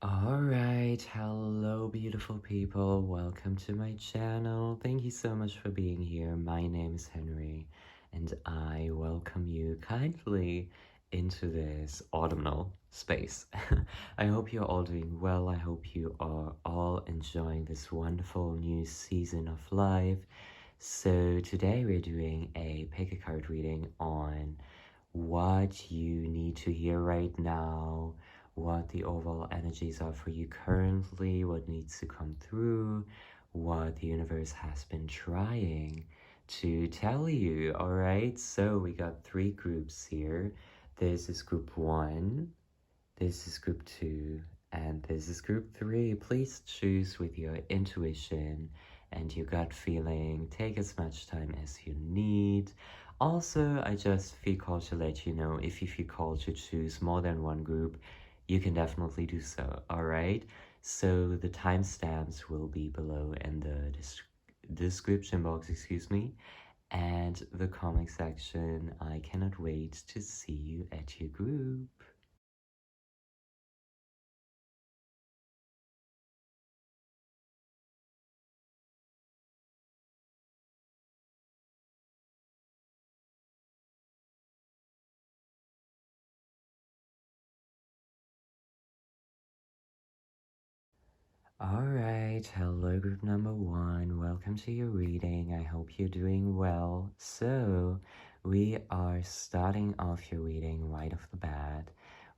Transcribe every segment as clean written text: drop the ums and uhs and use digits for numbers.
Alright, hello beautiful people, welcome to my channel. Thank you so much for being here. My name is Henry and I welcome you kindly into this autumnal space. I hope you're all doing well. I hope you are all enjoying this wonderful new season of life. So today we're doing a pick a card reading on what you need to hear right now, what the overall energies are for you currently, what needs to come through, what the universe has been trying to tell you. All right, so we got three groups here. This is group one, this is group two, and this is group three. Please choose with your intuition and your gut feeling. Take as much time as you need. Also, I just feel called to let you know if you feel called to choose more than one group, you can definitely do so, alright? So the timestamps will be below in the description box, excuse me, and the comment section. I cannot wait to see you at your group. Alright, hello group number one, welcome to your reading. I hope you're doing well. So, we are starting off your reading right off the bat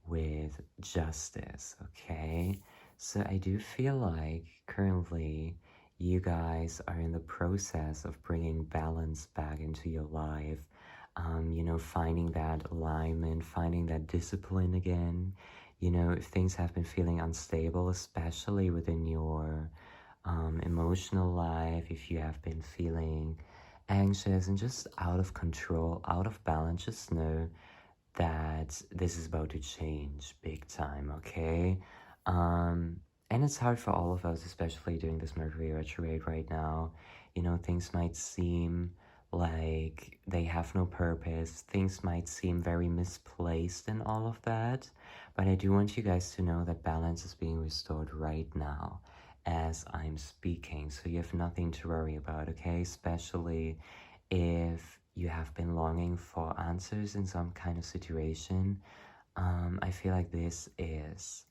with justice, okay? So I do feel like currently you guys are in the process of bringing balance back into your life. Finding that alignment, finding that discipline again. If things have been feeling unstable, especially within your emotional life, if you have been feeling anxious and just out of control, out of balance, just know that this is about to change big time, okay? And it's hard for all of us, especially during this Mercury retrograde right now. Things might seem like they have no purpose. Things might seem very misplaced and all of that. But I do want you guys to know that balance is being restored right now as I'm speaking. So you have nothing to worry about, okay? Especially if you have been longing for answers in some kind of situation. I feel like this is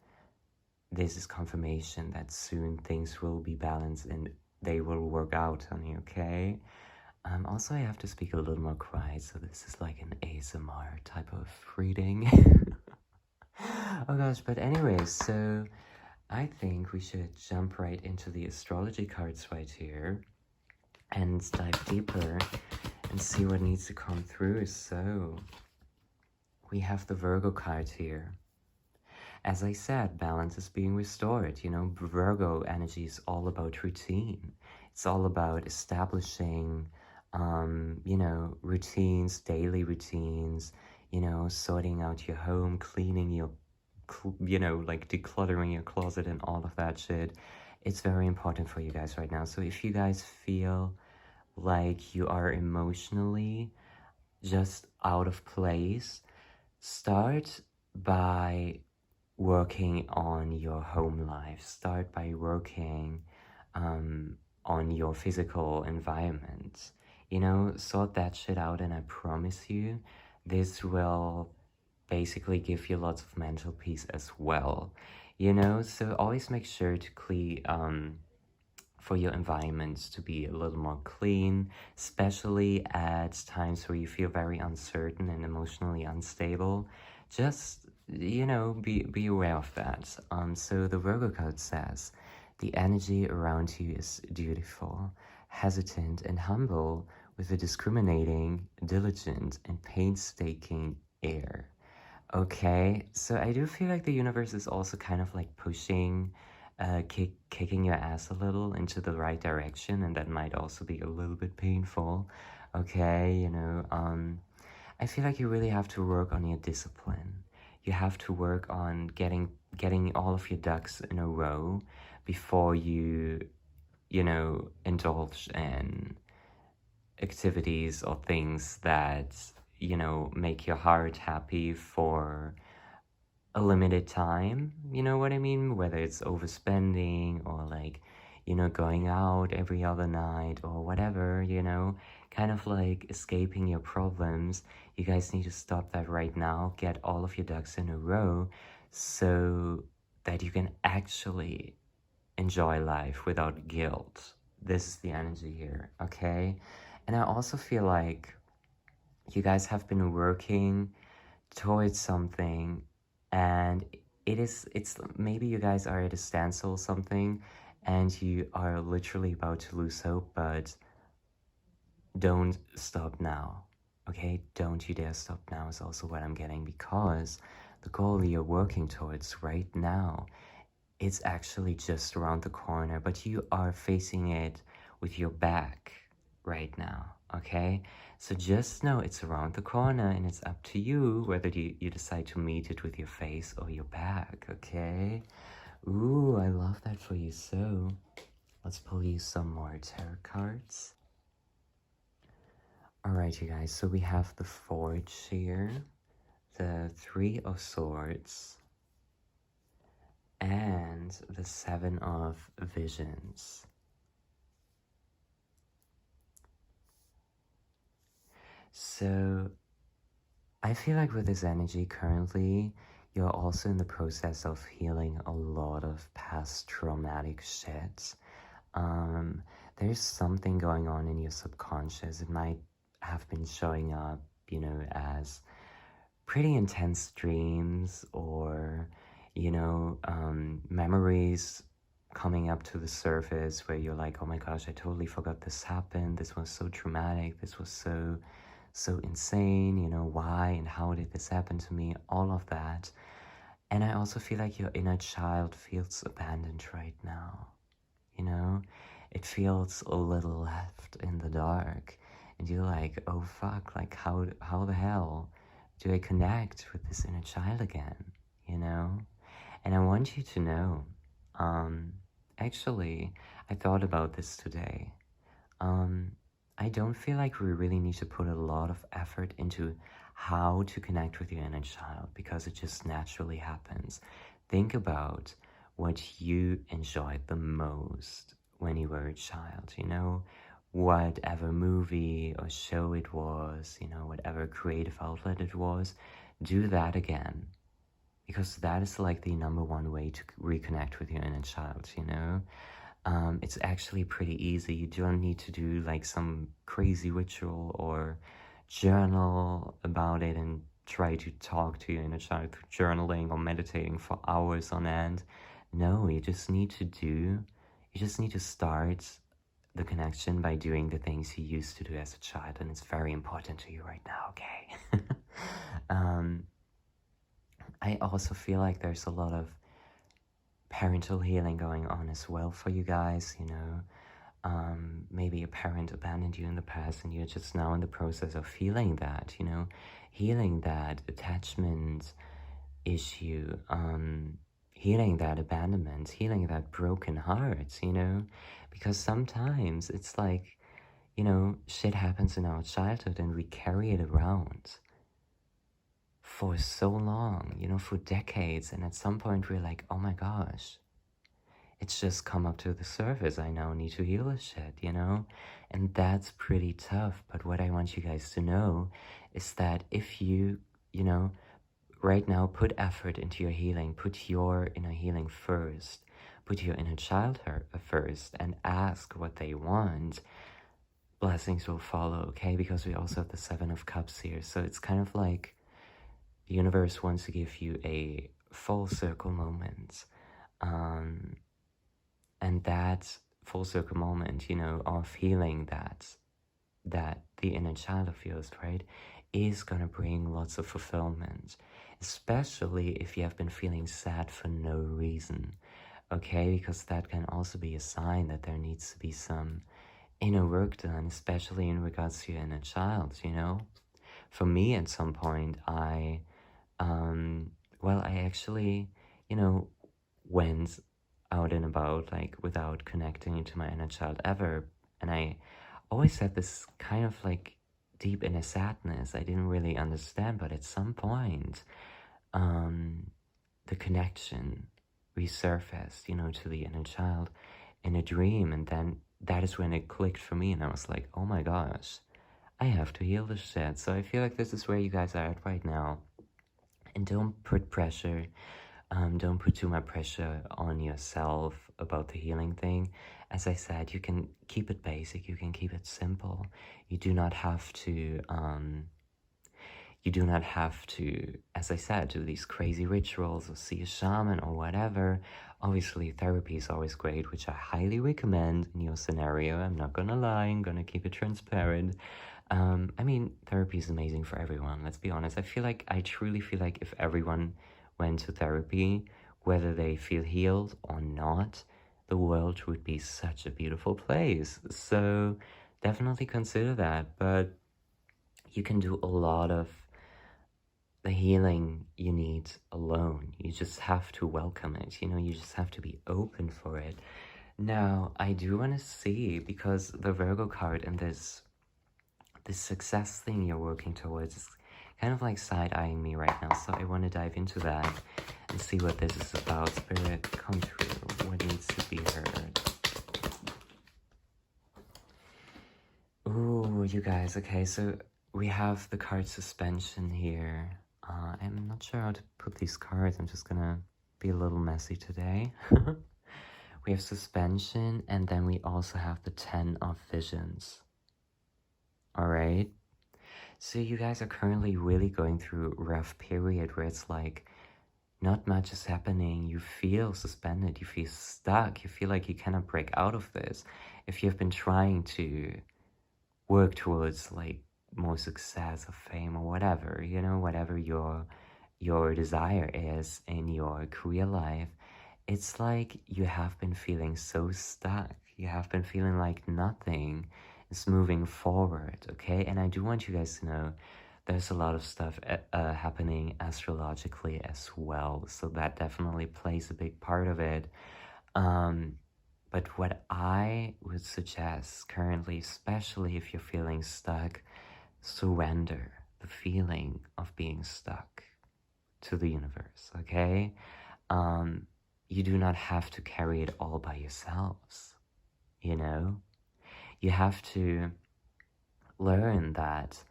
confirmation that soon things will be balanced and they will work out, honey, okay? Also, I have to speak a little more quiet, so this is like an ASMR type of reading. Oh gosh, but anyways, so I think we should jump right into the astrology cards right here and dive deeper and see what needs to come through. So we have the Virgo card here. As I said, balance is being restored. Virgo energy is all about routine. It's all about establishing, routines, daily routines, sorting out your home, cleaning your, like decluttering your closet and all of that shit. It's very important for you guys right now. So if you guys feel like you are emotionally just out of place, start by working on your home life. Start by working on your physical environment. Sort that shit out, and I promise you, this will basically give you lots of mental peace as well. So always make sure to clean for your environment to be a little more clean, especially at times where you feel very uncertain and emotionally unstable. Just, be aware of that. So the Virgo card says, the energy around you is dutiful, hesitant, and humble, with a discriminating, diligent, and painstaking air. Okay, so I do feel like the universe is also kind of like pushing, kicking your ass a little into the right direction, and that might also be a little bit painful. Okay, I feel like you really have to work on your discipline. You have to work on getting all of your ducks in a row before you, indulge in activities or things that make your heart happy for a limited time, you know what I mean? Whether it's overspending or like, going out every other night or whatever, kind of like escaping your problems. You guys need to stop that right now. Get all of your ducks in a row so that you can actually enjoy life without guilt. This is the energy here, okay? And I also feel like you guys have been working towards something, and it's maybe you guys are at a standstill or something, and you are literally about to lose hope, but don't stop now. Okay, don't you dare stop now is also what I'm getting, because the goal you're working towards right now, it's actually just around the corner, but you are facing it with your back right now, okay? So just know it's around the corner, and it's up to you whether you decide to meet it with your face or your back, okay? Ooh, I love that for you. So let's pull you some more tarot cards. Alright, you guys, so we have the Forge here, the Three of Swords, and the Seven of Visions. So I feel like with this energy currently, you're also in the process of healing a lot of past traumatic shit. There's something going on in your subconscious. It might have been showing up, as pretty intense dreams, or, memories coming up to the surface where you're like, oh my gosh, I totally forgot this happened. This was so traumatic. This was so insane. Why and how did this happen to me? All of that. And I also feel like your inner child feels abandoned right now. It feels a little left in the dark, and you're like, oh fuck, like how the hell do I connect with this inner child again? And I want you to know, actually, I thought about this today. I don't feel like we really need to put a lot of effort into how to connect with your inner child, because it just naturally happens. Think about what you enjoyed the most when you were a child, whatever movie or show it was, whatever creative outlet it was. Do that again, because that is like the #1 way to reconnect with your inner child. It's actually pretty easy. You don't need to do like some crazy ritual or journal about it and try to talk to your inner child through journaling or meditating for hours on end. No, you just need to start the connection by doing the things you used to do as a child, and it's very important to you right now, okay? I also feel like there's a lot of parental healing going on as well for you guys. Maybe a parent abandoned you in the past, and you're just now in the process of healing that, healing that attachment issue, healing that abandonment, healing that broken heart, because sometimes it's like, shit happens in our childhood and we carry it around for so long, for decades, and at some point we're like, oh my gosh, it's just come up to the surface. I now need to heal this shit, and that's pretty tough. But what I want you guys to know is that if you, right now put effort into your healing, put your inner healing first, put your inner child first, and ask what they want, blessings will follow, okay? Because we also have the Seven of Cups here. So it's kind of like the universe wants to give you a full circle moment. And that full circle moment, of healing that the inner child of yours, right, is gonna bring lots of fulfillment, especially if you have been feeling sad for no reason, okay? Because that can also be a sign that there needs to be some inner work done, especially in regards to your inner child, For me, at some point, I actually, went out and about, like, without connecting into my inner child ever. And I always had this kind of like deep inner sadness I didn't really understand, but at some point, the connection resurfaced, you know, to the inner child in a dream. And then that is when it clicked for me, and I was like, oh my gosh, I have to heal this shit. So I feel like this is where you guys are at right now. And don't put pressure, don't put too much pressure on yourself about the healing thing. As I said, you can keep it basic, you can keep it simple. You do not have to, as I said, do these crazy rituals or see a shaman or whatever. Obviously, therapy is always great, which I highly recommend in your scenario. I'm not gonna lie, I'm gonna keep it transparent. I mean, therapy is amazing for everyone, let's be honest. I truly feel like if everyone went to therapy, whether they feel healed or not, the world would be such a beautiful place. So definitely consider that. But you can do a lot of the healing you need alone. You just have to welcome it, you know, you just have to be open for it. Now, I do want to see, because the Virgo card and this success thing you're working towards is kind of like side-eyeing me right now, so I want to dive into that and see what this is about. Spirit, come through. What needs to be heard? Ooh, you guys, okay, so we have the card suspension here. I'm not sure how to put these cards. I'm just gonna be a little messy today. We have suspension, and then we also have the 10 of visions. All right, so you guys are currently really going through a rough period where it's like not much is happening. You feel suspended, you feel stuck, you feel like you cannot break out of this. If you've been trying to work towards like more success or fame or whatever, you know, whatever your desire is in your career life, it's like you have been feeling so stuck. You have been feeling like nothing is moving forward, okay? And I do want you guys to know there's a lot of stuff happening astrologically as well, so that definitely plays a big part of it. But what I would suggest currently, especially if you're feeling stuck, surrender the feeling of being stuck to the universe, okay? You do not have to carry it all by yourselves, you know? You have to learn that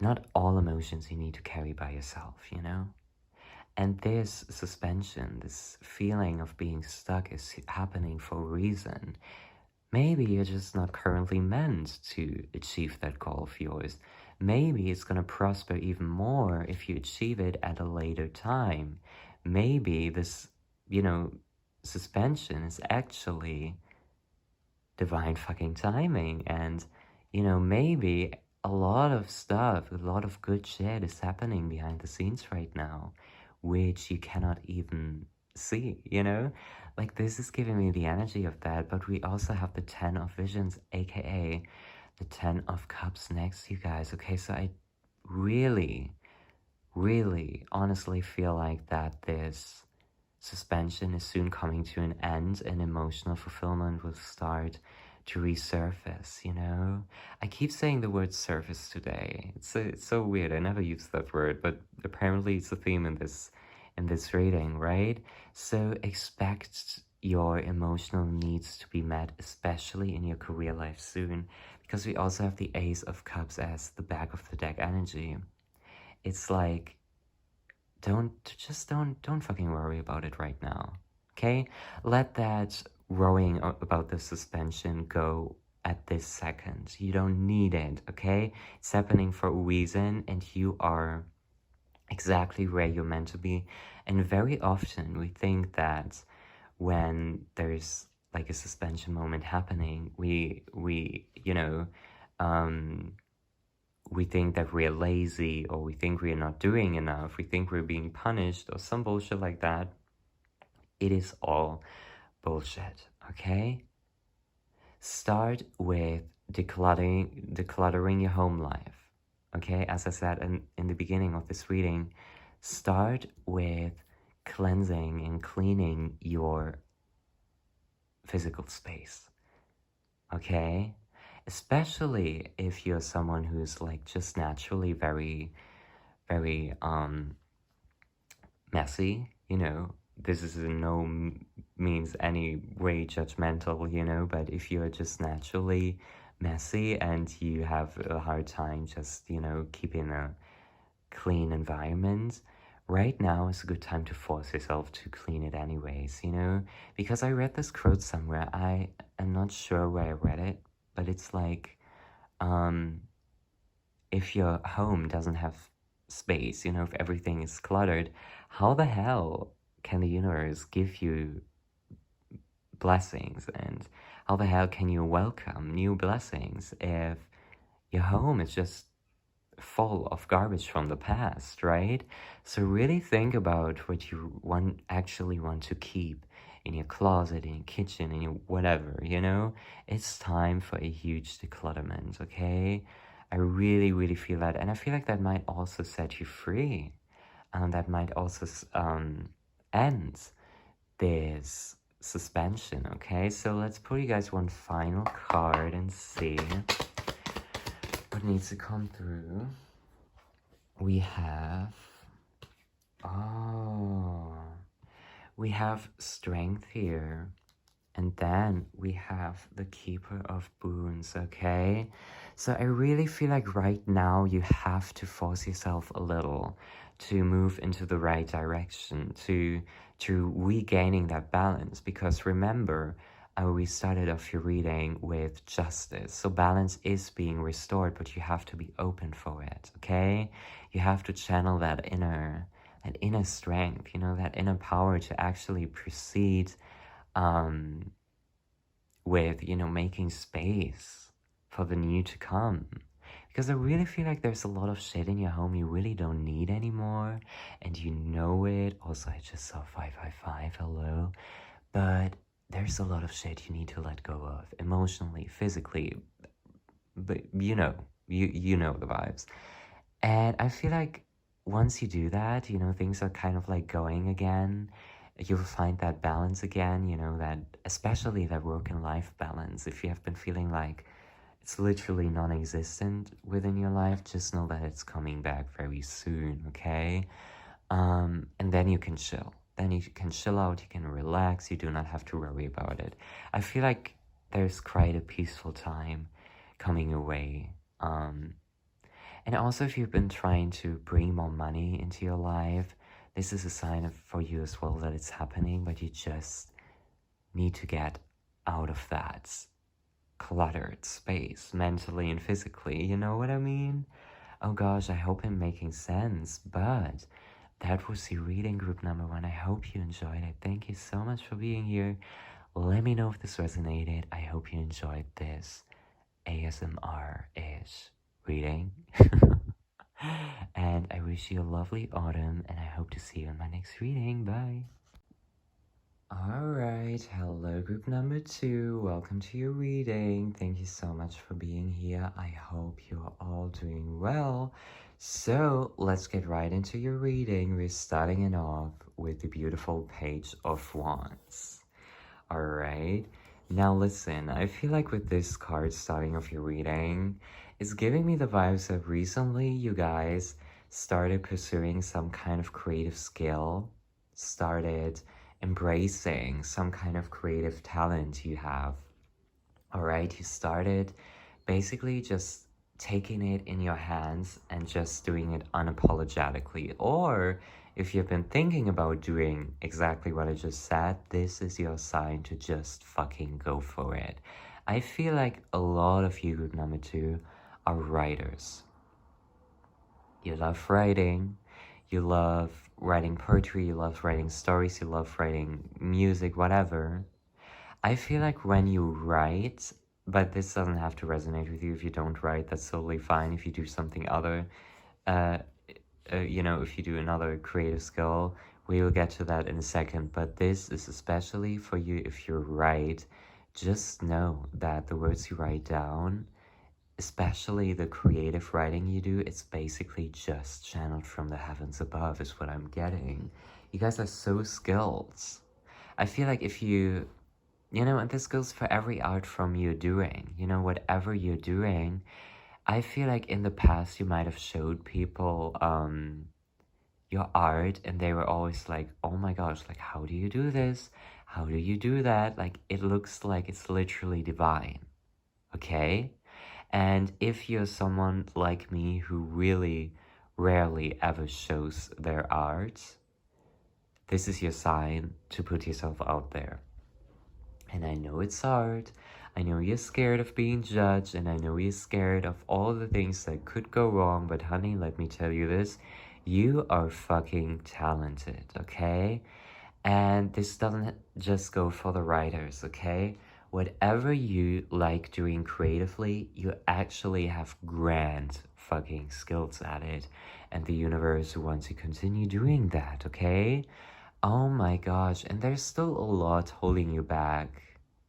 not all emotions you need to carry by yourself, you know? And this suspension, this feeling of being stuck is happening for a reason. Maybe you're just not currently meant to achieve that goal of yours. Maybe it's going to prosper even more if you achieve it at a later time. Maybe this, you know, suspension is actually divine fucking timing. And, you know, maybe a lot of stuff, a lot of good shit is happening behind the scenes right now, which you cannot even see, you know? Like, this is giving me the energy of that. But we also have the 10 of visions, aka the 10 of cups next, you guys. Okay, so I really, really honestly feel like that this suspension is soon coming to an end, and emotional fulfillment will start to resurface, you know? I keep saying the word surface today. It's so weird. I never use that word, but apparently it's a theme in this reading, right? So expect your emotional needs to be met, especially in your career life soon, because we also have the Ace of Cups as the back of the deck energy. It's like, don't fucking worry about it right now, okay? Let that worrying about the suspension go at this second. You don't need it, okay? It's happening for a reason, and you are exactly where you're meant to be. And very often we think that when there's like a suspension moment happening, we you know, we think that we're lazy, or we think we're not doing enough, we think we're being punished, or some bullshit like that. It is all bullshit, okay? Start with decluttering your home life, okay? As I said in the beginning of this reading, start with cleansing and cleaning your physical space, okay? Especially if you're someone who's like just naturally very messy, you know. This is in no means any way judgmental, you know, but if you're just naturally messy and you have a hard time just, you know, keeping a clean environment, right now is a good time to force yourself to clean it anyways, you know? Because I read this quote somewhere. I am not sure where I read it, but it's like, um, if your home doesn't have space, you know, if everything is cluttered, how the hell can the universe give you blessings? And how the hell can you welcome new blessings if your home is just full of garbage from the past, right? So really think about what you actually want to keep in your closet, in your kitchen, in your whatever, you know? It's time for a huge declutterment, okay? I really, really feel that. And I feel like that might also set you free. And that might also end this suspension, okay? So let's pull you guys one final card and see what needs to come through. We have, oh, we have strength here. And then we have the Keeper of Boons, okay? So I really feel like right now you have to force yourself a little to move into the right direction, to regaining that balance. Because remember, we started off your reading with justice. So balance is being restored, but you have to be open for it, okay? You have to channel that inner strength, you know, that inner power to actually proceed with, you know, making space for the new to come. Because I really feel like there's a lot of shit in your home you really don't need anymore, and you know it. Also, I just saw 555, hello. But there's a lot of shit you need to let go of, emotionally, physically, but you know, you know the vibes. And I feel like once you do that, you know, things are kind of like going again. You'll find that balance again, you know, that especially that work and life balance. If you have been feeling like it's literally non-existent within your life, just know that it's coming back very soon, okay? And then you can chill. Then you can chill out, you can relax, you do not have to worry about it. I feel like there's quite a peaceful time coming your way. And also, if you've been trying to bring more money into your life, this is a sign for you as well that it's happening, but you just need to get out of that cluttered space, mentally and physically, you know what I mean? Oh gosh, I hope I'm making sense, but that was the reading group number 1. I hope you enjoyed it. Thank you so much for being here. Let me know if this resonated. I hope you enjoyed this ASMR-ish reading. And I wish you a lovely autumn, and I hope to see you in my next reading. Bye. Alright, hello group number 2. Welcome to your reading. Thank you so much for being here. I hope you're all doing well. So let's get right into your reading. We're starting it off with the beautiful Page of Wands. Alright, now listen, I feel like with this card starting off your reading, it's giving me the vibes that recently you guys started pursuing some kind of creative skill, started embracing some kind of creative talent you have. Alright, you started basically just taking it in your hands and just doing it unapologetically. Or if you've been thinking about doing exactly what I just said, this is your sign to just fucking go for it. I feel like a lot of you, group number 2, are writers. You love writing, you love writing poetry, you love writing stories, you love writing music, whatever. I feel like when you write, but this doesn't have to resonate with you if you don't write, that's totally fine. If you do something other, you know, if you do another creative skill, we will get to that in a second. But this is especially for you if you write. Just know that the words you write down, especially the creative writing you do, it's basically just channeled from the heavens above is what I'm getting. You guys are so skilled. I feel like if you know, and this goes for every art form you're doing, you know, whatever you're doing, I feel like in the past you might have showed people your art, and they were always like, oh my gosh, like, how do you do this? How do you do that? Like, it looks like it's literally divine, okay? And if you're someone like me who really rarely ever shows their art, this is your sign to put yourself out there. And I know it's hard. I know you're scared of being judged, and I know you're scared of all the things that could go wrong, but honey, let me tell you this. You are fucking talented, okay? And this doesn't just go for the writers, okay? Whatever you like doing creatively, you actually have grand fucking skills at it. And the universe wants to continue doing that, okay? Oh my gosh, and there's still a lot holding you back,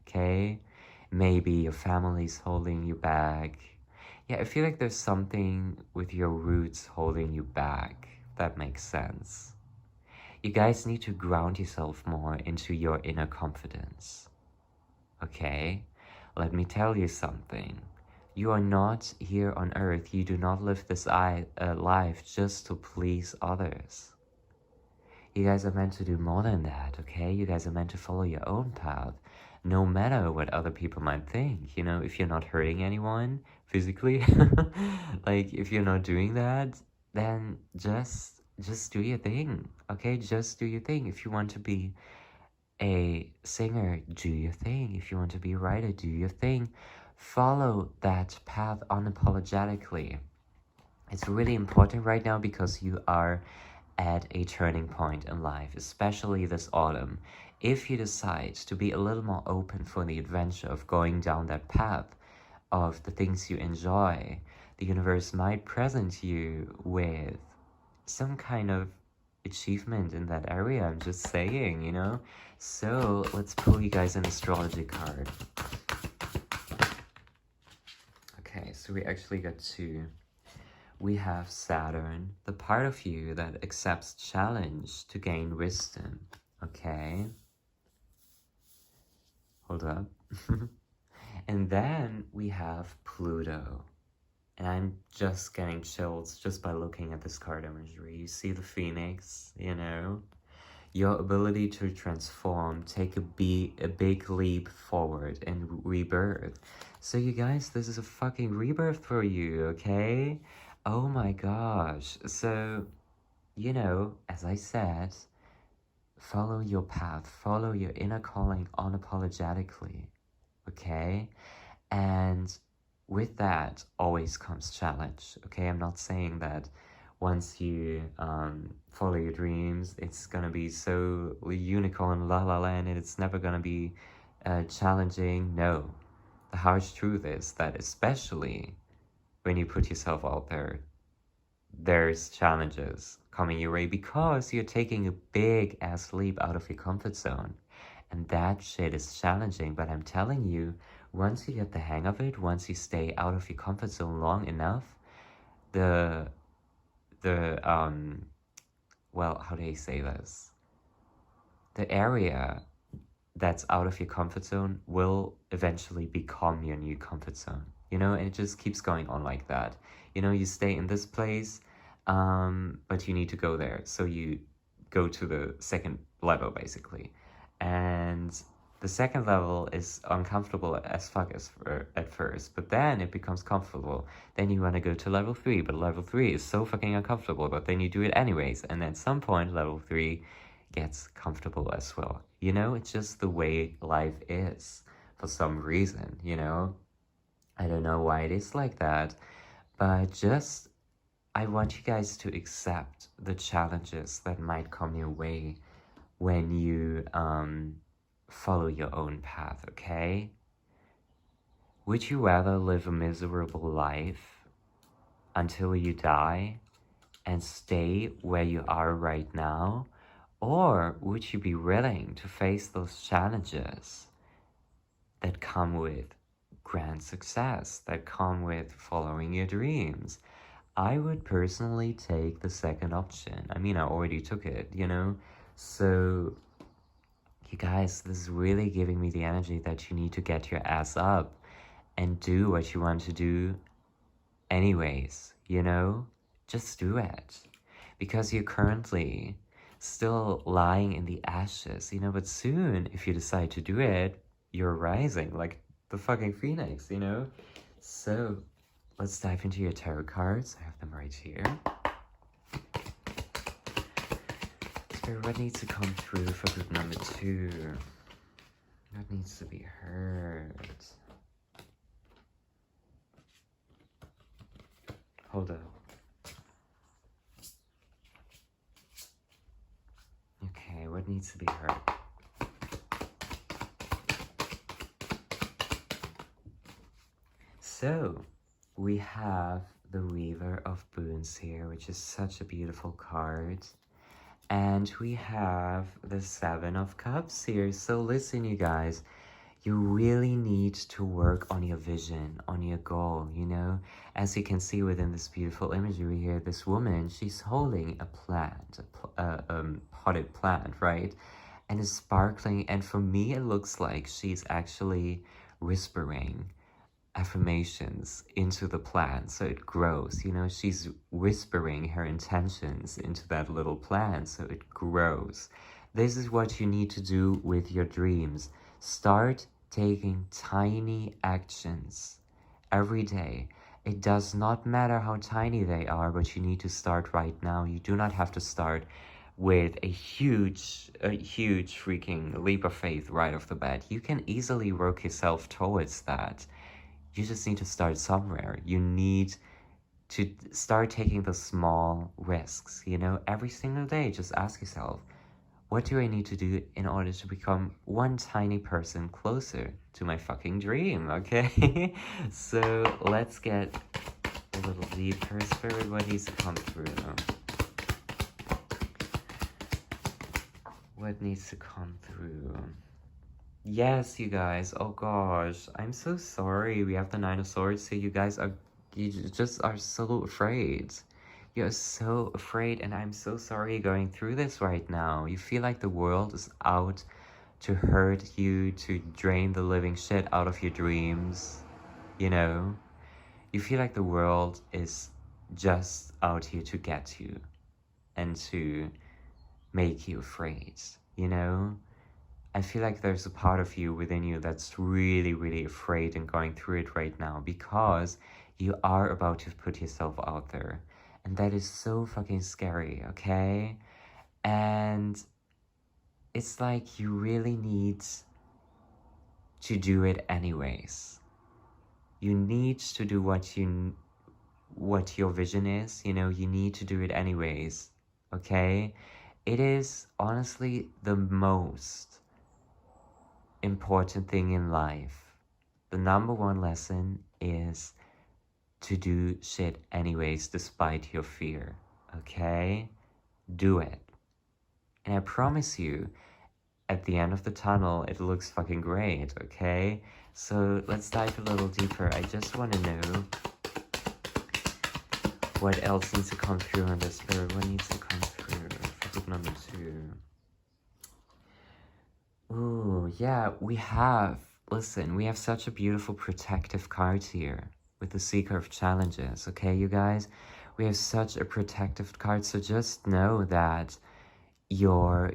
okay? Maybe your family's holding you back. Yeah, I feel like there's something with your roots holding you back. That makes sense. You guys need to ground yourself more into your inner confidence, okay? Let me tell you something. You are not here on earth. You do not live this life just to please others. You guys are meant to do more than that, okay? You guys are meant to follow your own path, no matter what other people might think. You know, if you're not hurting anyone physically, like if you're not doing that, then just do your thing, okay? Just do your thing. If you want to be a singer, do your thing. If you want to be a writer, do your thing. Follow that path unapologetically. It's really important right now because you are at a turning point in life, especially this autumn. If you decide to be a little more open for the adventure of going down that path of the things you enjoy, the universe might present you with some kind of achievement in that area. I'm just saying, you know? So let's pull you guys an astrology card. Okay, so we actually got two. We have Saturn, the part of you that accepts challenge to gain wisdom. Okay. Hold up. And then we have Pluto. And I'm just getting chills just by looking at this card imagery. You see the phoenix, you know? Your ability to transform, take a big leap forward and rebirth. So you guys, this is a fucking rebirth for you, okay? Oh my gosh. So, you know, as I said, follow your path, follow your inner calling unapologetically, okay? And with that always comes challenge, okay? I'm not saying that once you follow your dreams, it's gonna be so unicorn la la land and it's never gonna be challenging. No, the harsh truth is that especially when you put yourself out there, there's challenges coming your way because you're taking a big ass leap out of your comfort zone. And that shit is challenging, but I'm telling you, once you get the hang of it, once you stay out of your comfort zone long enough, the well, how do you say this? The area that's out of your comfort zone will eventually become your new comfort zone, you know, and it just keeps going on like that. You know, you stay in this place, but you need to go there, so you go to the second level basically, and the second level is uncomfortable as fuck at first, but then it becomes comfortable. Then you want to go to level 3, but level 3 is so fucking uncomfortable, but then you do it anyways, and at some point level 3 gets comfortable as well. You know, it's just the way life is for some reason, you know? I don't know why it is like that, but just, I want you guys to accept the challenges that might come your way when you follow your own path, okay? Would you rather live a miserable life until you die and stay where you are right now? Or would you be willing to face those challenges that come with grand success, that come with following your dreams? I would personally take the second option. I mean, I already took it, you know? So, you guys, this is really giving me the energy that you need to get your ass up and do what you want to do anyways, you know? Just do it. because you're currently still lying in the ashes, you know, but soon, if you decide to do it, you're rising like the fucking phoenix, you know? So, let's dive into your tarot cards. I have them right here. Spirit, what needs to come through for group number 2? What needs to be heard? Hold up. Okay, what needs to be heard? So, we have the Weaver of Boons here, which is such a beautiful card. And we have the Seven of Cups here. So listen, you guys, you really need to work on your vision, on your goal, you know? As you can see within this beautiful imagery here, this woman, she's holding a plant, a potted plant, right? And it's sparkling, and for me, it looks like she's actually whispering affirmations into the plant so it grows. You know, she's whispering her intentions into that little plant so it grows. This is what you need to do with your dreams. Start taking tiny actions every day. It does not matter how tiny they are, but you need to start right now. You do not have to start with a huge freaking leap of faith right off the bat. You can easily work yourself towards that. You just need to start somewhere. You need to start taking the small risks, you know? Every single day, just ask yourself, what do I need to do in order to become one tiny person closer to my fucking dream, okay? So let's get a little deeper. Spirit, what needs to come through? What needs to come through? Yes, you guys. Oh gosh, I'm so sorry. We have the Nine of Swords, so you guys are, you just are so afraid. You're so afraid, and I'm so sorry you're going through this right now. You feel like the world is out to hurt you, to drain the living shit out of your dreams, you know? You feel like the world is just out here to get you and to make you afraid, you know? I feel like there's a part of you within you that's really, really afraid and going through it right now because you are about to put yourself out there. And that is so fucking scary, okay? And it's like you really need to do it anyways. You need to do what your vision is, you know, you need to do it anyways, okay? It is honestly the most important thing in life. The number one lesson is to do shit anyways despite your fear, okay? Do it. And I promise you, at the end of the tunnel, it looks fucking great, okay? So let's dive a little deeper. I just want to know what else needs to come through on this Spirit. What needs to come through for group number 2? Ooh, yeah, we have such a beautiful protective card here with the Seeker of Challenges, okay, you guys? We have such a protective card, so just know that your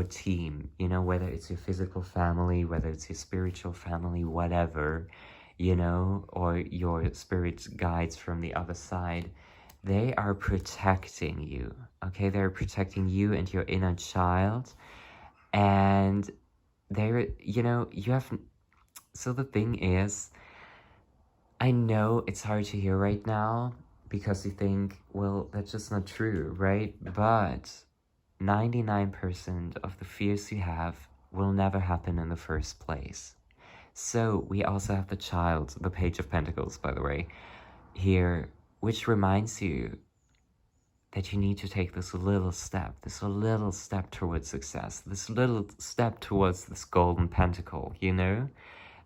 team, you know, whether it's your physical family, whether it's your spiritual family, whatever, you know, or your spirit guides from the other side, they are protecting you, okay? They're protecting you and your inner child, and they're, you know, you have, so the thing is, I know it's hard to hear right now because you think, well, that's just not true, right? But 99% of the fears you have will never happen in the first place. So we also have the Child, the Page of Pentacles, by the way, here, which reminds you that you need to take this little step towards success, this little step towards this golden pentacle, you know?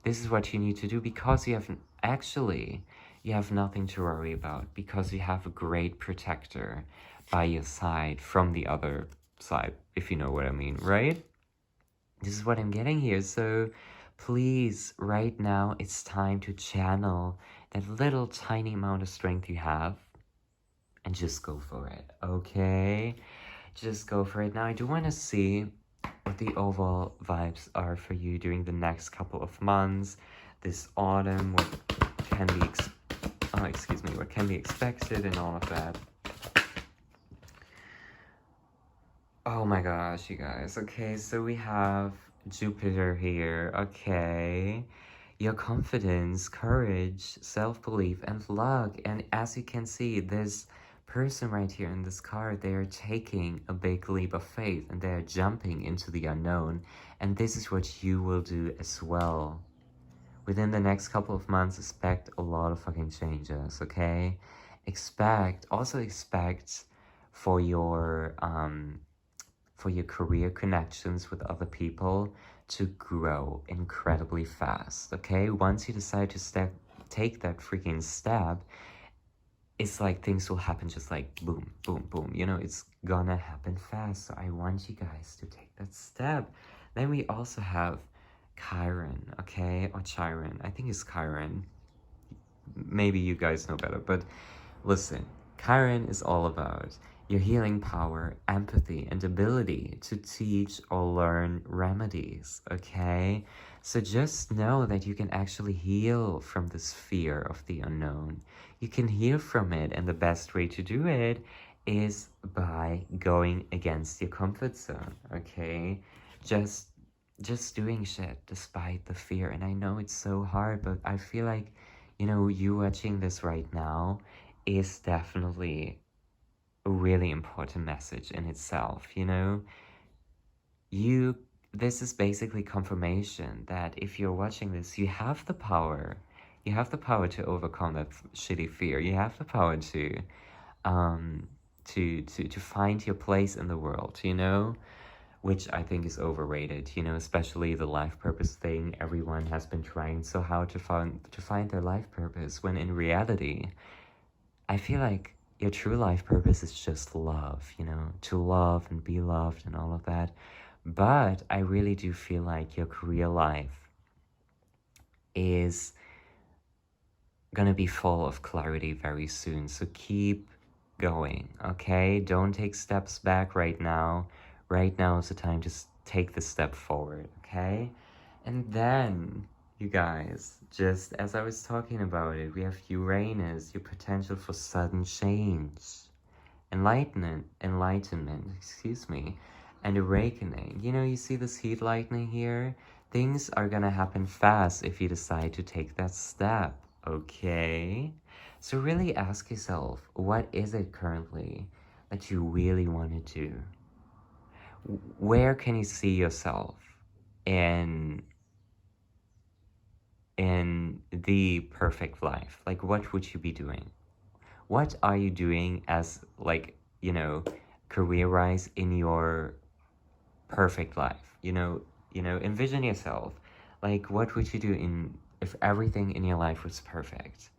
This is what you need to do because you have nothing to worry about because you have a great protector by your side from the other side, if you know what I mean, right? This is what I'm getting here. So please, right now, it's time to channel that little tiny amount of strength you have and just go for it, okay? Just go for it. Now, I do want to see what the overall vibes are for you during the next couple of months, this autumn, what can be, what can be expected and all of that. Oh my gosh, you guys. Okay, so we have Jupiter here. Okay. Your confidence, courage, self-belief, and luck. And as you can see, this person right here in this card, they are taking a big leap of faith and they are jumping into the unknown. And this is what you will do as well. Within the next couple of months, expect a lot of fucking changes, okay? Also expect for your career connections with other people to grow incredibly fast, okay? Once you decide to take that freaking step, it's like things will happen just like boom, boom, boom. You know, it's gonna happen fast. So I want you guys to take that step. Then we also have Chiron, okay? Or Chiron. I think it's Chiron. Maybe you guys know better, but listen, Chiron is all about your healing power, empathy, and ability to teach or learn remedies, okay? So just know that you can actually heal from this fear of the unknown. You can heal from it, and the best way to do it is by going against your comfort zone, okay? Just doing shit despite the fear. And I know it's so hard, but I feel like, you know, you watching this right now is definitely a really important message in itself, you know? This is basically confirmation that if you're watching this, you have the power. You have the power to overcome that shitty fear. You have the power to find your place in the world, you know? Which I think is overrated, you know, especially the life purpose thing. Everyone has been trying so hard to find their life purpose, when in reality, I feel like your true life purpose is just love, you know, to love and be loved and all of that. But I really do feel like your career life is gonna be full of clarity very soon. So keep going, okay? Don't take steps back right now. Right now is the time to take the step forward, okay? And then, you guys, just as I was talking about it, we have Uranus, your potential for sudden change, enlightenment, excuse me, and awakening. You know, you see this heat lightning here? Things are gonna happen fast if you decide to take that step, okay? So really ask yourself, what is it currently that you really want to do? Where can you see yourself in the perfect life? Like, what would you be doing? What are you doing as, like, you know, career-wise in your perfect life? Envision yourself. Like, what would you do if everything in your life was perfect?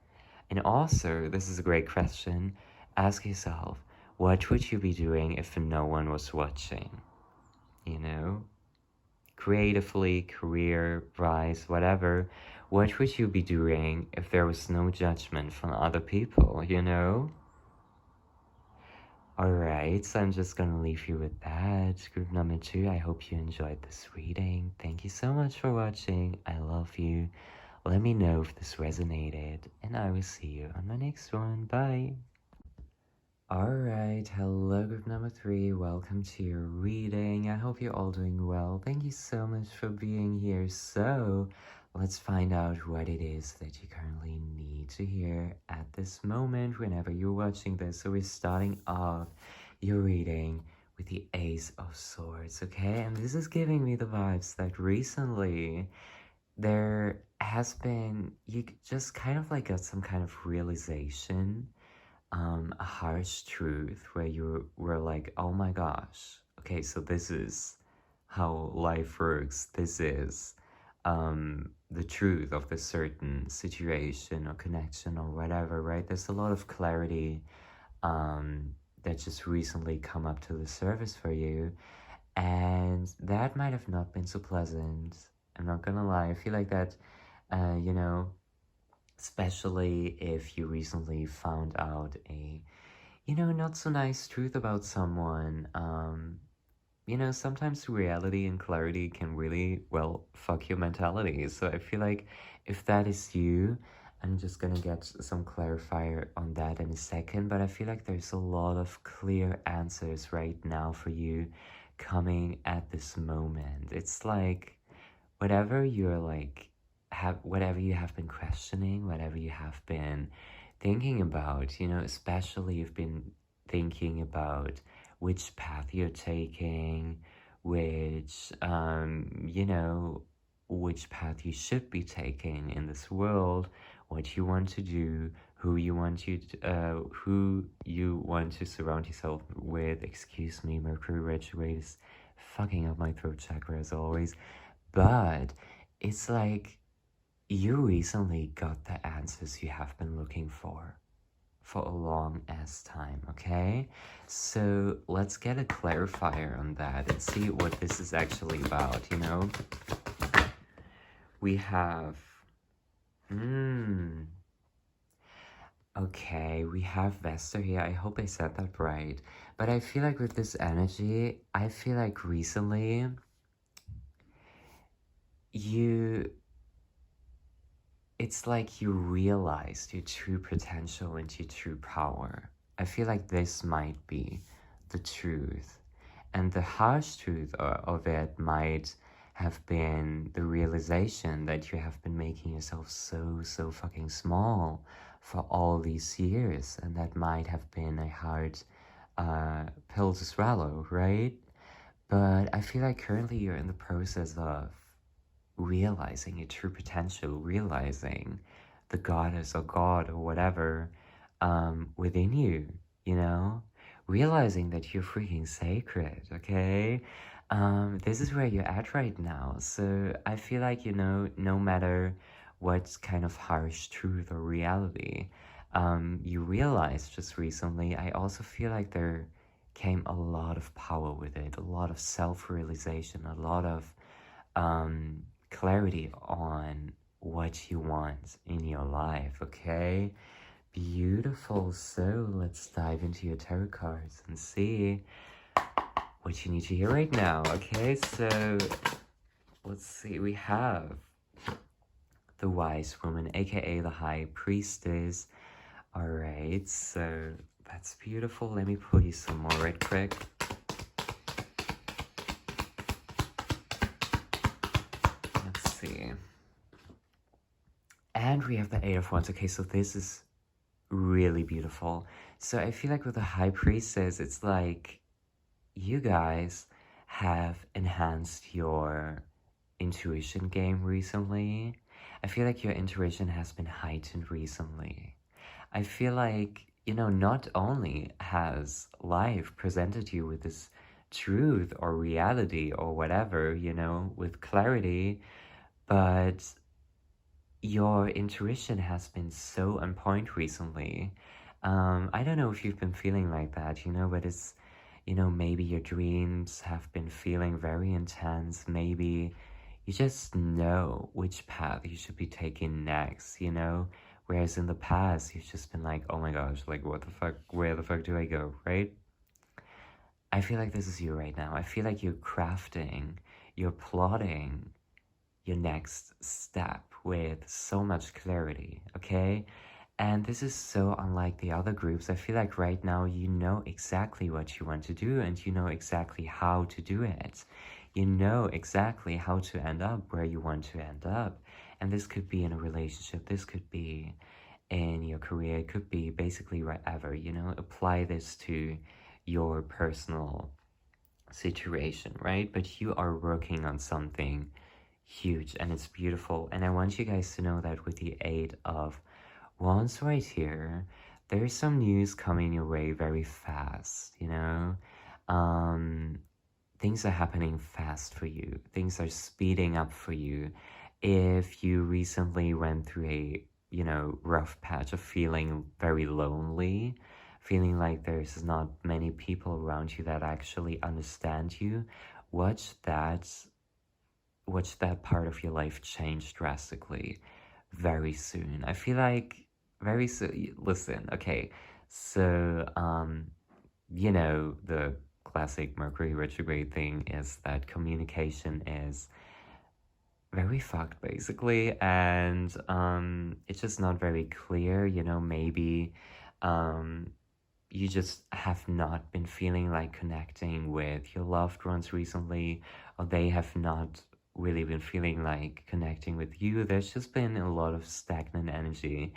And also, this is a great question. Ask yourself, what would you be doing if no one was watching? You know? Creatively, career-wise, whatever. What would you be doing if there was no judgment from other people, you know? Alright, so I'm just gonna leave you with that. Group number 2, I hope you enjoyed this reading. Thank you so much for watching. I love you. Let me know if this resonated, and I will see you on my next one. Bye! Alright, hello group number 3. Welcome to your reading. I hope you're all doing well. Thank you so much for being here. So, let's find out what it is that you currently need to hear at this moment whenever you're watching this. So we're starting off your reading with the Ace of Swords, okay? And this is giving me the vibes that recently there has been, you just kind of like got some kind of realization, a harsh truth where you were like, oh my gosh, okay, so this is how life works. This is the truth of this certain situation or connection or whatever, right? There's a lot of clarity that just recently come up to the surface for you, and that might have not been so pleasant. I'm not gonna lie. I feel like that, you know, especially if you recently found out a you know, not so nice truth about someone. You know, sometimes reality and clarity can really, well, fuck your mentality. So I feel like if that is you, I'm just gonna get some clarifier on that in a second, but I feel like there's a lot of clear answers right now for you coming at this moment. It's like whatever you're like, whatever you have been questioning, whatever you have been thinking about, you know, especially you've been thinking about which path you're taking, which, you know, which path you should be taking in this world, what you want to do, who you want to surround yourself with. Excuse me, Mercury retrograde is fucking up my throat chakra as always. But it's like you recently got the answers you have been looking for a long ass time, okay? So let's get a clarifier on that and see what this is actually about, you know? We have, okay, we have Vesta here. I hope I said that right. But I feel like with this energy, I feel like recently it's like you realized your true potential and your true power. I feel like this might be the truth. And the harsh truth of it might have been the realization that you have been making yourself so fucking small for all these years. And that might have been a hard pill to swallow, right? But I feel like currently you're in the process of realizing your true potential, realizing the goddess or god or whatever within you, you know? Realizing that you're freaking sacred, okay? This is where you're at right now. So I feel like, you know, no matter what kind of harsh truth or reality you realized just recently, I also feel like there came a lot of power with it, a lot of self-realization, a lot of clarity on what you want in your life, okay? Beautiful. So let's dive into your tarot cards and see what you need to hear right now, okay? So let's see. We have the Wise Woman, aka the High Priestess. All right, so that's beautiful. Let me pull you some more right quick. Let's see. And we have the Eight of Wands. Okay, so this is really beautiful. So I feel like with the High Priestess, it's like you guys have enhanced your intuition game recently. I feel like your intuition has been heightened recently. I feel like, you know, not only has life presented you with this truth or reality or whatever, you know, with clarity, but your intuition has been so on point recently. I don't know if you've been feeling like that, you know, but it's, you know, maybe your dreams have been feeling very intense. Maybe you just know which path you should be taking next, you know? Whereas in the past, you've just been like, oh my gosh, like, what the fuck? Where the fuck do I go, right? I feel like this is you right now. I feel like you're crafting, you're plotting your next step with so much clarity, okay? And this is so unlike the other groups. I feel like right now you know exactly what you want to do and you know exactly how to do it. You know exactly how to end up where you want to end up. And this could be in a relationship, this could be in your career, it could be basically wherever, you know, apply this to your personal situation, right? But you are working on something huge and it's beautiful. And I want you guys to know that with the Eight of Wands right here, there's some news coming your way very fast, you know? Things are happening fast for you. Things are speeding up for you. If you recently went through a, you know, rough patch of feeling very lonely, feeling like there's not many people around you that actually understand you, watch that part of your life change drastically very soon. I feel like very soon. Listen, okay, So, you know, the classic Mercury retrograde thing is that communication is very fucked basically, and it's just not very clear, you know. Maybe um you just have not been feeling like connecting with your loved ones recently, or they have not really been feeling like connecting with you. There's just been a lot of stagnant energy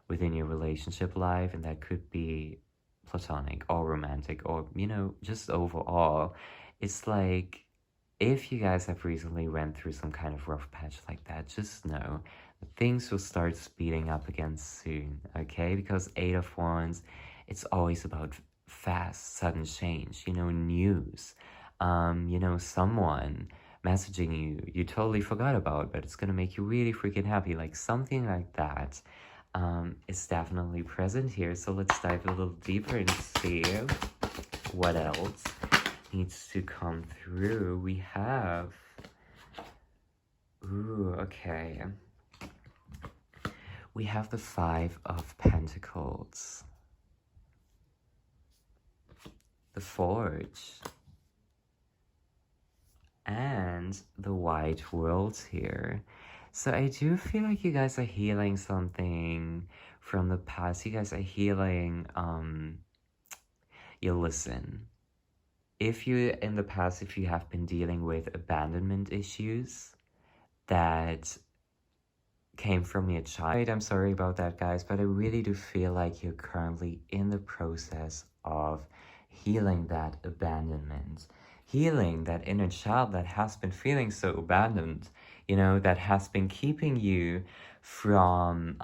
within your relationship life, and that could be platonic or romantic, or, you know, just overall. It's like, if you guys have recently went through some kind of rough patch like that, just know that things will start speeding up again soon, okay? Because Eight of Wands, it's always about fast, sudden change, you know, news. You know, someone messaging you totally forgot about, but it's gonna make you really freaking happy, like something like that. Is definitely present here. So let's dive a little deeper and see what else needs to come through. We have, ooh, okay. We have the Five of Pentacles, the Forge, and the White World here. So I do feel like you guys are healing something from the past. You guys are healing, you listen. If you, in the past, if you have been dealing with abandonment issues that came from your child, I'm sorry about that, guys, but I really do feel like you're currently in the process of healing that abandonment, healing that inner child that has been feeling so abandoned, you know, that has been keeping you from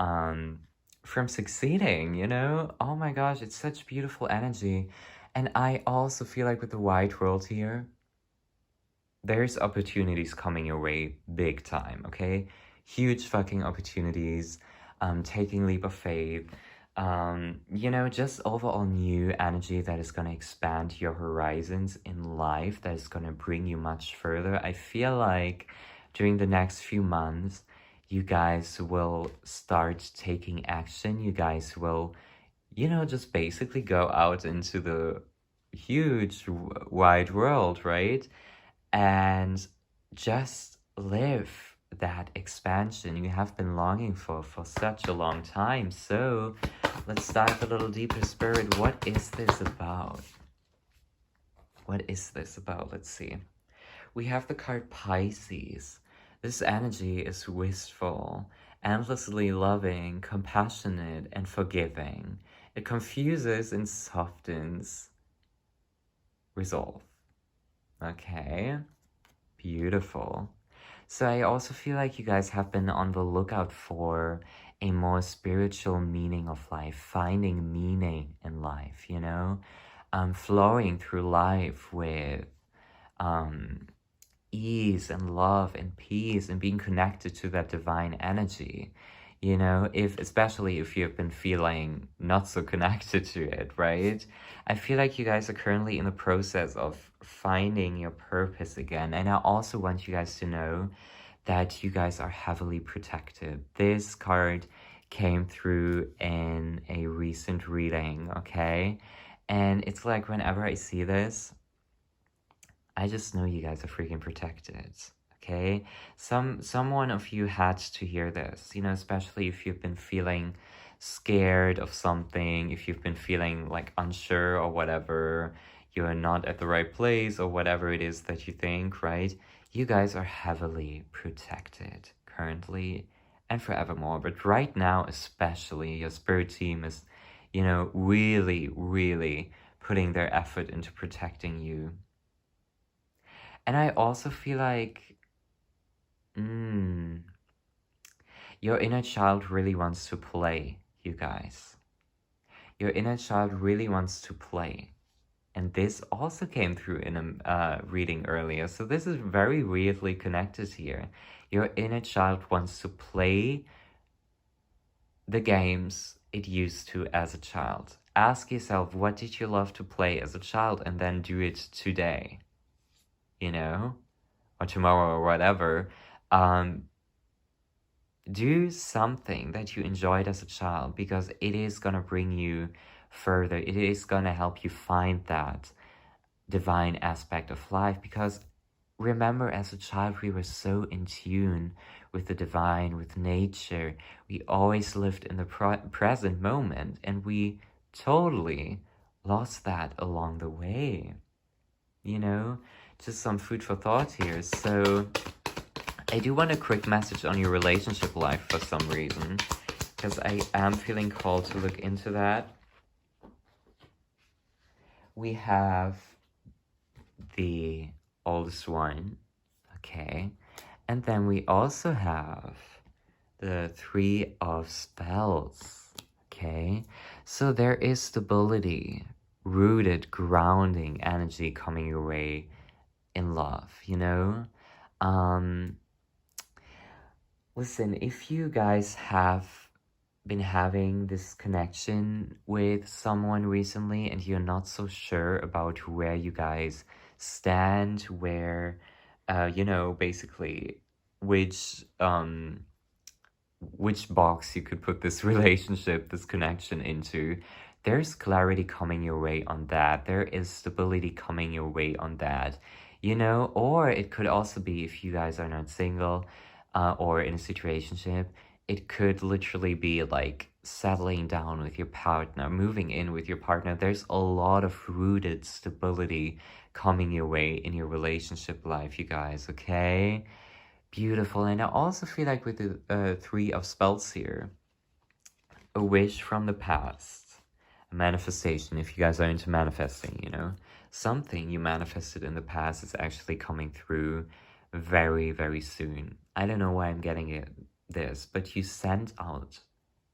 succeeding, you know. Oh my gosh, it's such beautiful energy. And I also feel like with the White World here, there's opportunities coming your way big time, okay? Huge fucking opportunities, taking leap of faith, you know, just overall new energy that is going to expand your horizons in life, that is going to bring you much further. I feel like during the next few months, you guys will start taking action. You guys will, you know, just basically go out into the huge wide world, right? And just live that expansion you have been longing for such a long time. So let's dive a little deeper, Spirit. What is this about? What is this about? Let's see. We have the card Pisces. This energy is wistful, endlessly loving, compassionate, and forgiving. It confuses and softens. Resolve. Okay. Beautiful. So I also feel like you guys have been on the lookout for a more spiritual meaning of life, finding meaning in life, you know, flowing through life with ease and love and peace, and being connected to that divine energy, you know, especially if you've been feeling not so connected to it, right? I feel like you guys are currently in the process of finding your purpose again. And I also want you guys to know that you guys are heavily protected. This card came through in a recent reading, okay? And it's like, whenever I see this, I just know you guys are freaking protected, okay? Someone of you had to hear this, you know, especially if you've been feeling scared of something, if you've been feeling like unsure or whatever, you're not at the right place or whatever it is that you think, right? You guys are heavily protected currently and forevermore. But right now, especially, your spirit team is, you know, really, really putting their effort into protecting you. And I also feel like, your inner child really wants to play, you guys. Your inner child really wants to play. And this also came through in a reading earlier. So this is very weirdly connected here. Your inner child wants to play the games it used to as a child. Ask yourself, what did you love to play as a child? And then do it today, you know? Or tomorrow or whatever. Do something that you enjoyed as a child, because it is gonna bring you further. It is gonna help you find that divine aspect of life, because remember, as a child, we were so in tune with the divine, with nature. We always lived in the present moment, and we totally lost that along the way. You know, just some food for thought here. So I do want a quick message on your relationship life for some reason, because I am feeling called to look into that. We have the oldest one, okay, and then we also have the Three of Spells, okay, so there is stability, rooted, grounding energy coming your way in love, you know. Listen, if you guys have been having this connection with someone recently and you're not so sure about where you guys stand, where, you know, basically which box you could put this relationship, this connection into, there's clarity coming your way on that. There is stability coming your way on that, you know. Or it could also be, if you guys are not single, or in a situationship, it could literally be like settling down with your partner, moving in with your partner. There's a lot of rooted stability coming your way in your relationship life, you guys, okay? Beautiful. And I also feel like with the Three of Spells here, a wish from the past, a manifestation, if you guys are into manifesting, you know, something you manifested in the past is actually coming through very, very soon. I don't know why I'm getting this, but you sent out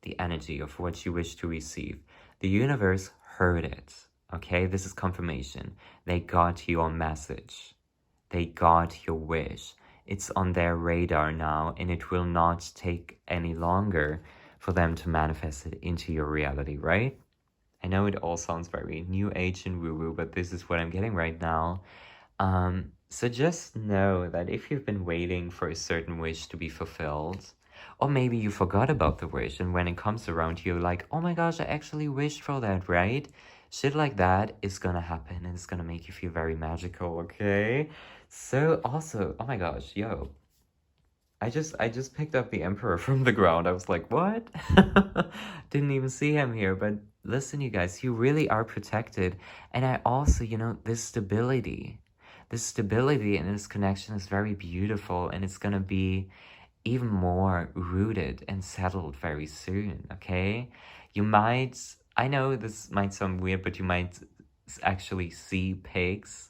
the energy of what you wish to receive. The universe heard it, okay? This is confirmation. They got your message. They got your wish. It's on their radar now, and it will not take any longer for them to manifest it into your reality, right? I know it all sounds very new age and woo-woo, but this is what I'm getting right now. So just know that if you've been waiting for a certain wish to be fulfilled, or maybe you forgot about the wish, and when it comes around, you're like, oh my gosh, I actually wished for that, right? Shit like that is gonna happen, and it's gonna make you feel very magical, okay? So also, oh my gosh, yo, I just picked up the Emperor from the ground. I was like, what? Didn't even see him here. But listen, you guys, you really are protected. And I also, you know, this stability in this connection is very beautiful, and it's gonna be even more rooted and settled very soon, okay? You might, I know this might sound weird, but you might actually see pigs,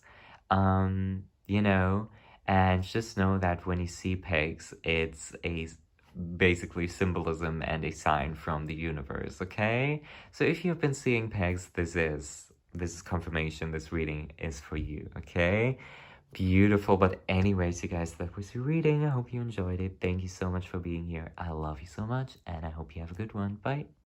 you know, and just know that when you see pigs, it's a basically symbolism and a sign from the universe, okay? So if you've been seeing pigs, this is confirmation. This reading is for you, okay? Beautiful. But anyways, you guys, that was your reading. I hope you enjoyed it. Thank you so much for being here. I love you so much, and I hope you have a good one. Bye.